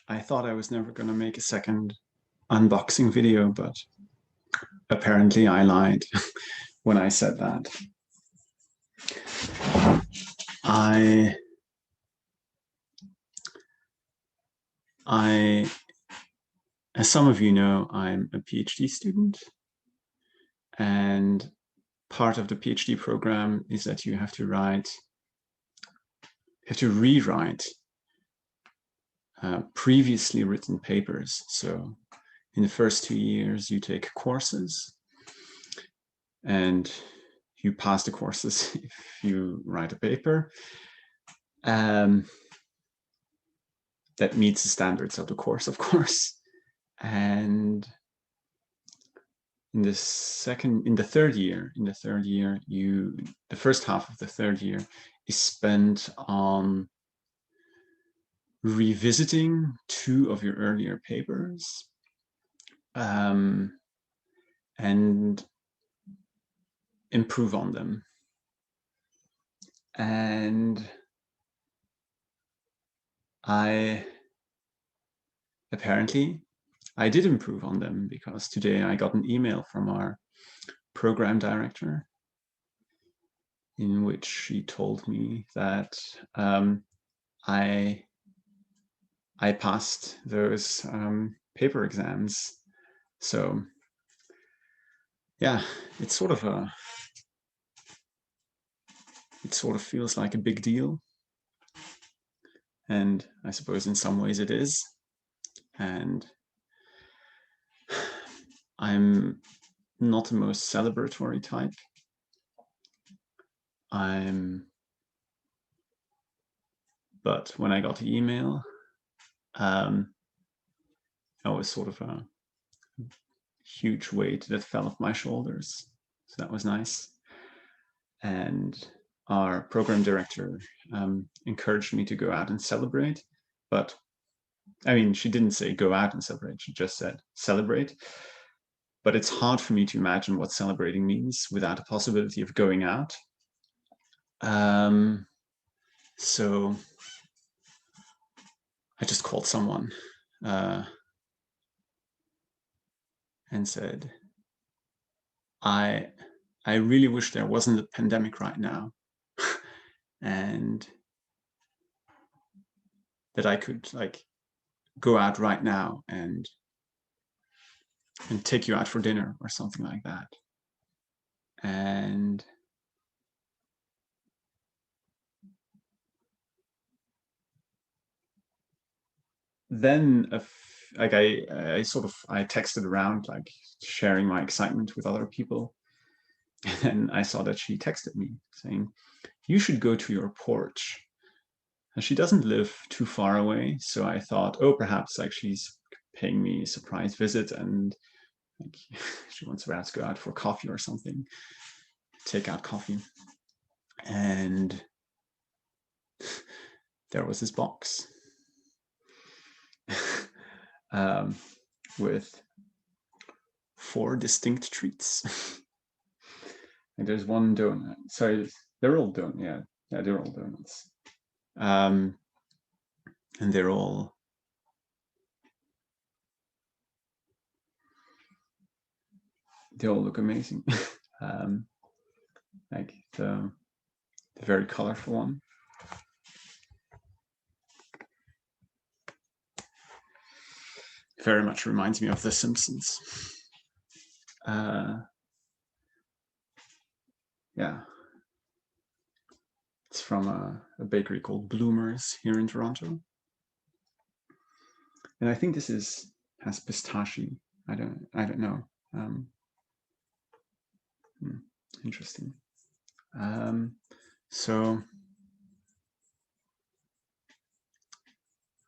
I thought I was never going to make a second unboxing video, but apparently I lied when I said that. As some of you know, I'm a PhD student, and part of the PhD program is that you have to rewrite previously written papers. So in the first 2 years, you take courses and you pass the courses if you write a paper that meets the standards of the course, of course. And in the third year, the first half of the third year is spent on revisiting 2 of your earlier papers, and improve on them. And I did improve on them, because today I got an email from our program director in which she told me that I passed those paper exams. So yeah, it sort of feels like a big deal, and I suppose in some ways it is. And I'm not the most celebratory type. But when I got the email, that was sort of a huge weight that fell off my shoulders. So that was nice. And our program director encouraged me to go out and celebrate. But I mean, she didn't say go out and celebrate. She just said celebrate. But it's hard for me to imagine what celebrating means without a possibility of going out. So I just called someone and said, I really wish there wasn't a pandemic right now, and that I could like go out right now and take you out for dinner or something like that. And then I texted around, like sharing my excitement with other people. And then I saw that she texted me saying, you should go to your porch. And she doesn't live too far away. So I thought, oh, perhaps like she's paying me a surprise visit, and like she wants to go out for coffee or something, take out coffee. And there was this box with 4 distinct treats. And there's one donut. Sorry, they're all donuts. Yeah, they're all donuts. And they all look amazing. Like the very colorful one. Very much reminds me of The Simpsons. Yeah. It's from a bakery called Bloomers here in Toronto. And I think this has pistachio. I don't know. Interesting. So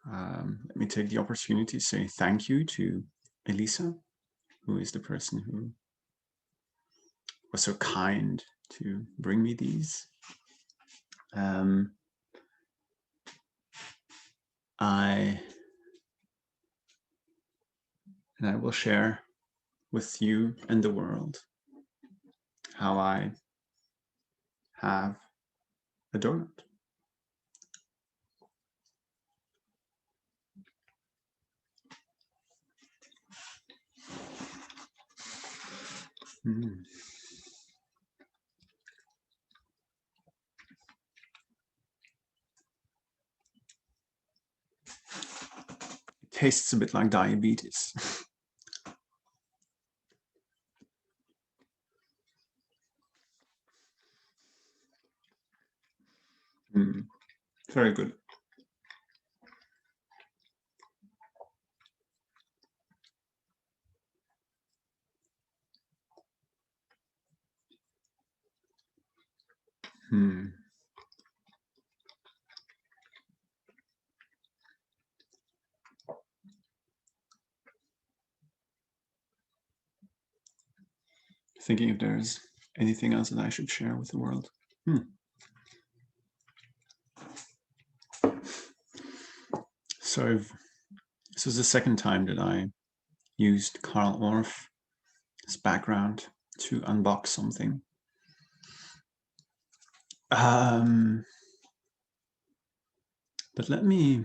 let me take the opportunity to say thank you to Elisa, who is the person who was so kind to bring me these. I will share with you and the world how I have a donut. It tastes a bit like diabetes. Very good. Thinking if there's anything else that I should share with the world. So this was the second time that I used Carl Orff as background to unbox something. But let me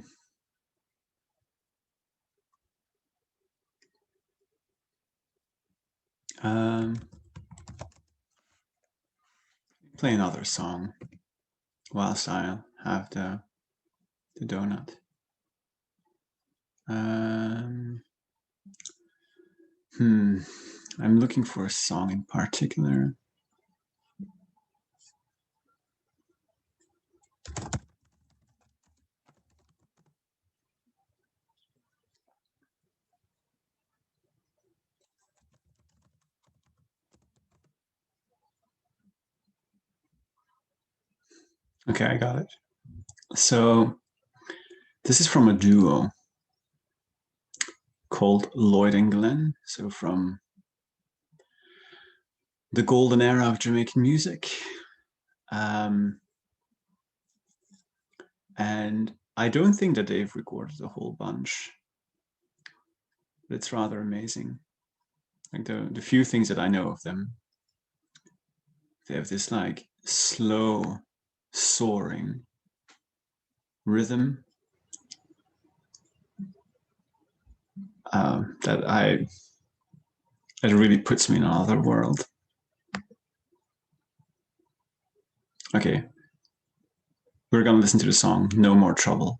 play another song whilst I have the donut. I'm looking for a song in particular. Okay, I got it. So this is from a duo called Lloyd and Glenn. So from the golden era of Jamaican music. And I don't think that they've recorded a whole bunch. But it's rather amazing. Like the few things that I know of them, they have this like slow, soaring rhythm that really puts me in another world. Okay, we're gonna listen to the song No More Trouble.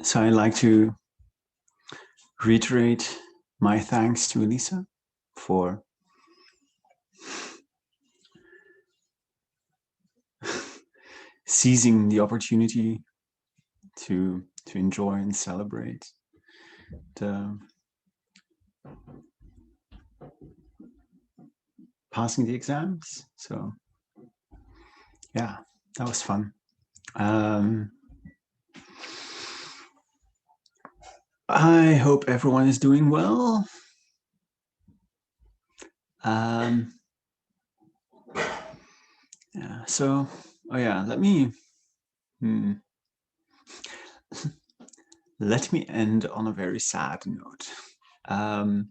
So I'd like to reiterate my thanks to Elisa for seizing the opportunity to enjoy and celebrate the passing the exams. So yeah, that was fun. I hope everyone is doing well. Yeah, so, oh yeah, let me end on a very sad note. So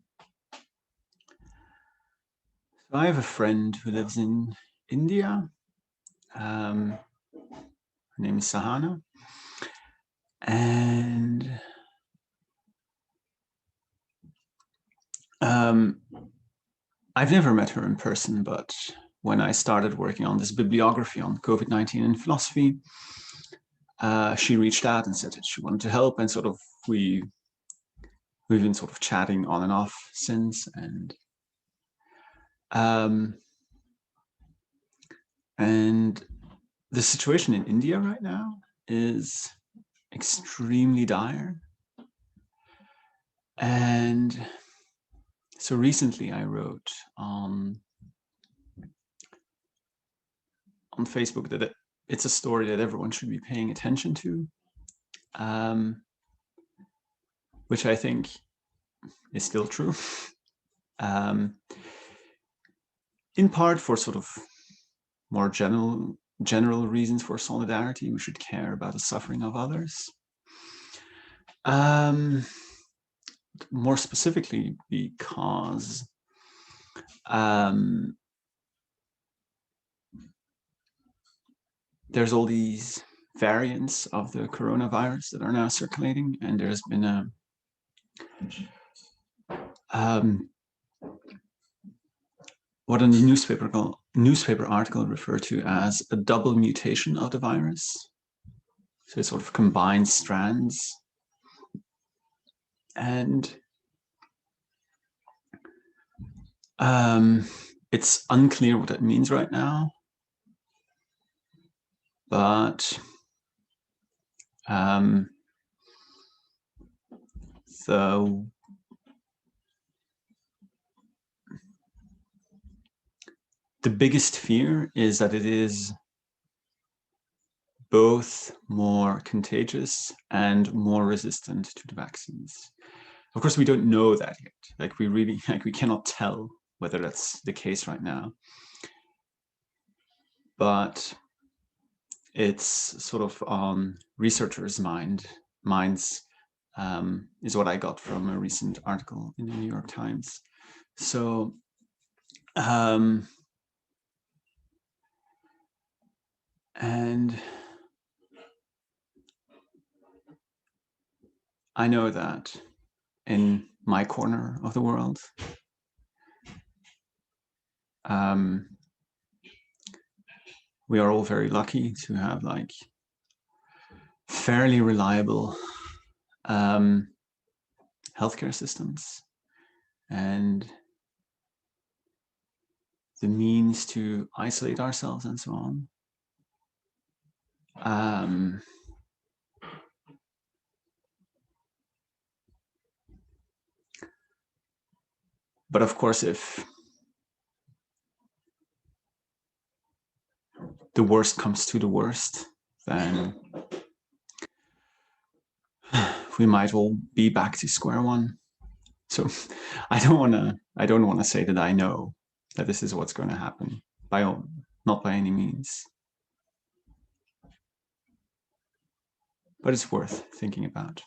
I have a friend who lives in India. Her name is Sahana. And I've never met her in person, but when I started working on this bibliography on COVID-19 in philosophy, she reached out and said that she wanted to help, and sort of we've been sort of chatting on and off since, and the situation in India right now is extremely dire. And so recently I wrote on Facebook that it's a story that everyone should be paying attention to, which I think is still true. In part for sort of more general reasons for solidarity. We should care about the suffering of others. More specifically, because there's all these variants of the coronavirus that are now circulating, and there's been a what a newspaper article referred to as a double mutation of the virus. So it sort of combines strands. And it's unclear what that means right now. But the biggest fear is that it is both more contagious and more resistant to the vaccines. Of course, we don't know that yet. Like we cannot tell whether that's the case right now. But it's sort of on researchers' minds is what I got from a recent article in the New York Times. So and I know that in my corner of the world, we are all very lucky to have like fairly reliable healthcare systems and the means to isolate ourselves and so on. But of course, if the worst comes to the worst, then we might all be back to square one. So I don't want to say that I know that this is what's going to happen, not by any means. But it's worth thinking about.